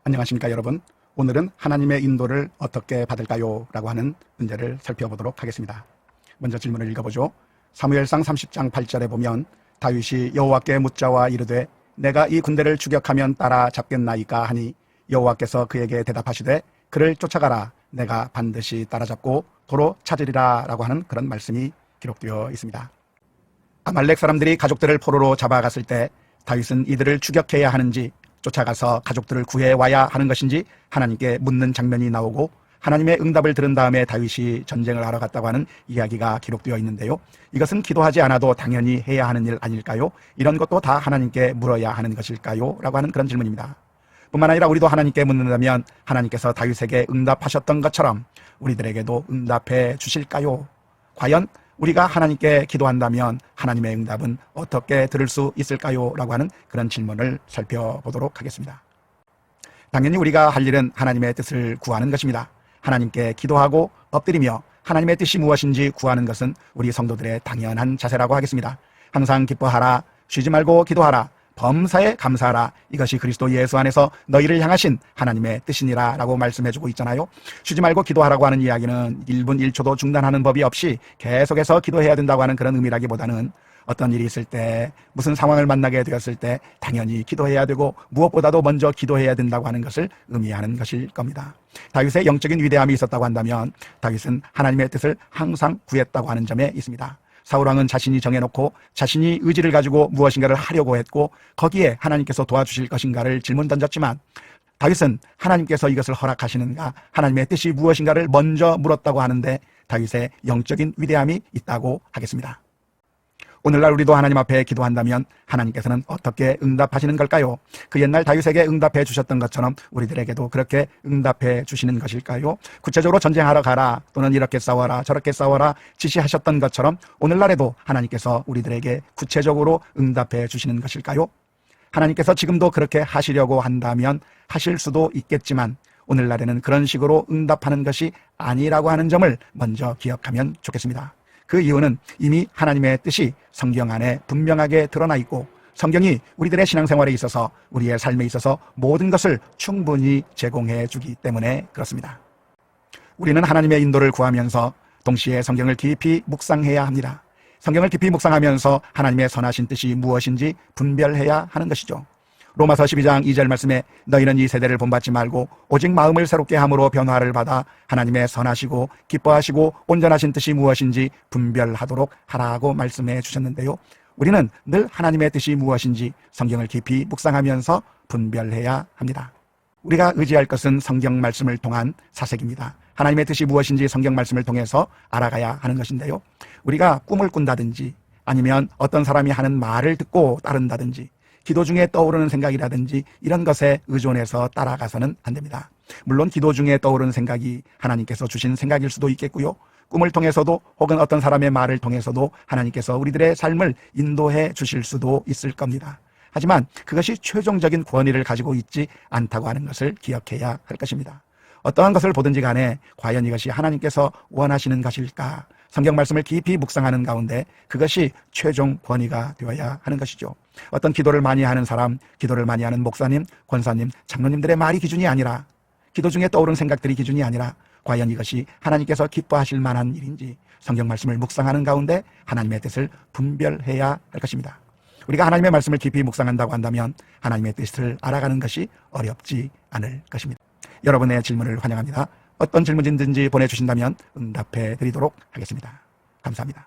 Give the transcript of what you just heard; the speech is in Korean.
안녕하십니까 여러분. 오늘은 하나님의 인도를 어떻게 받을까요? 라고 하는 문제를 살펴보도록 하겠습니다. 먼저 질문을 읽어보죠. 사무엘상 30장 8절에 보면 다윗이 여호와께 묻자와 이르되 내가 이 군대를 추격하면 따라잡겠나이까 하니 여호와께서 그에게 대답하시되 그를 쫓아가라. 내가 반드시 따라잡고 도로 찾으리라 라고 하는 그런 말씀이 기록되어 있습니다. 아말렉 사람들이 가족들을 포로로 잡아갔을 때 다윗은 이들을 추격해야 하는지 쫓아가서 가족들을 구해와야 하는 것인지 하나님께 묻는 장면이 나오고 하나님의 응답을 들은 다음에 다윗이 전쟁을 하러 갔다고 하는 이야기가 기록되어 있는데요. 이것은 기도하지 않아도 당연히 해야 하는 일 아닐까요? 이런 것도 다 하나님께 물어야 하는 것일까요? 라고 하는 그런 질문입니다. 뿐만 아니라 우리도 하나님께 묻는다면 하나님께서 다윗에게 응답하셨던 것처럼 우리들에게도 응답해 주실까요? 과연 우리가 하나님께 기도한다면 하나님의 응답은 어떻게 들을 수 있을까요? 라고 하는 그런 질문을 살펴보도록 하겠습니다. 당연히 우리가 할 일은 하나님의 뜻을 구하는 것입니다. 하나님께 기도하고 엎드리며 하나님의 뜻이 무엇인지 구하는 것은 우리 성도들의 당연한 자세라고 하겠습니다. 항상 기뻐하라, 쉬지 말고 기도하라, 범사에 감사하라. 이것이 그리스도 예수 안에서 너희를 향하신 하나님의 뜻이니라 라고 말씀해주고 있잖아요. 쉬지 말고 기도하라고 하는 이야기는 1분 1초도 중단하는 법이 없이 계속해서 기도해야 된다고 하는 그런 의미라기보다는 어떤 일이 있을 때, 무슨 상황을 만나게 되었을 때 당연히 기도해야 되고 무엇보다도 먼저 기도해야 된다고 하는 것을 의미하는 것일 겁니다. 다윗의 영적인 위대함이 있었다고 한다면 다윗은 하나님의 뜻을 항상 구했다고 하는 점에 있습니다. 사울왕은 자신이 정해놓고 자신이 의지를 가지고 무엇인가를 하려고 했고 거기에 하나님께서 도와주실 것인가를 질문 던졌지만 다윗은 하나님께서 이것을 허락하시는가, 하나님의 뜻이 무엇인가를 먼저 물었다고 하는데 다윗의 영적인 위대함이 있다고 하겠습니다. 오늘날 우리도 하나님 앞에 기도한다면 하나님께서는 어떻게 응답하시는 걸까요? 그 옛날 다윗에게 응답해 주셨던 것처럼 우리들에게도 그렇게 응답해 주시는 것일까요? 구체적으로 전쟁하러 가라, 또는 이렇게 싸워라 저렇게 싸워라 지시하셨던 것처럼 오늘날에도 하나님께서 우리들에게 구체적으로 응답해 주시는 것일까요? 하나님께서 지금도 그렇게 하시려고 한다면 하실 수도 있겠지만 오늘날에는 그런 식으로 응답하는 것이 아니라고 하는 점을 먼저 기억하면 좋겠습니다. 그 이유는 이미 하나님의 뜻이 성경 안에 분명하게 드러나 있고 성경이 우리들의 신앙생활에 있어서 우리의 삶에 있어서 모든 것을 충분히 제공해 주기 때문에 그렇습니다. 우리는 하나님의 인도를 구하면서 동시에 성경을 깊이 묵상해야 합니다. 성경을 깊이 묵상하면서 하나님의 선하신 뜻이 무엇인지 분별해야 하는 것이죠. 로마서 12장 2절 말씀에 너희는 이 세대를 본받지 말고 오직 마음을 새롭게 함으로 변화를 받아 하나님의 선하시고 기뻐하시고 온전하신 뜻이 무엇인지 분별하도록 하라고 말씀해 주셨는데요. 우리는 늘 하나님의 뜻이 무엇인지 성경을 깊이 묵상하면서 분별해야 합니다. 우리가 의지할 것은 성경 말씀을 통한 사색입니다. 하나님의 뜻이 무엇인지 성경 말씀을 통해서 알아가야 하는 것인데요. 우리가 꿈을 꾼다든지 아니면 어떤 사람이 하는 말을 듣고 따른다든지 기도 중에 떠오르는 생각이라든지 이런 것에 의존해서 따라가서는 안 됩니다. 물론 기도 중에 떠오르는 생각이 하나님께서 주신 생각일 수도 있겠고요. 꿈을 통해서도 혹은 어떤 사람의 말을 통해서도 하나님께서 우리들의 삶을 인도해 주실 수도 있을 겁니다. 하지만 그것이 최종적인 권위를 가지고 있지 않다고 하는 것을 기억해야 할 것입니다. 어떠한 것을 보든지 간에 과연 이것이 하나님께서 원하시는 것일까? 성경 말씀을 깊이 묵상하는 가운데 그것이 최종 권위가 되어야 하는 것이죠. 어떤 기도를 많이 하는 사람, 기도를 많이 하는 목사님, 권사님, 장로님들의 말이 기준이 아니라, 기도 중에 떠오르는 생각들이 기준이 아니라 과연 이것이 하나님께서 기뻐하실 만한 일인지 성경 말씀을 묵상하는 가운데 하나님의 뜻을 분별해야 할 것입니다. 우리가 하나님의 말씀을 깊이 묵상한다고 한다면 하나님의 뜻을 알아가는 것이 어렵지 않을 것입니다. 여러분의 질문을 환영합니다. 어떤 질문이든지 보내주신다면 응답해 드리도록 하겠습니다. 감사합니다.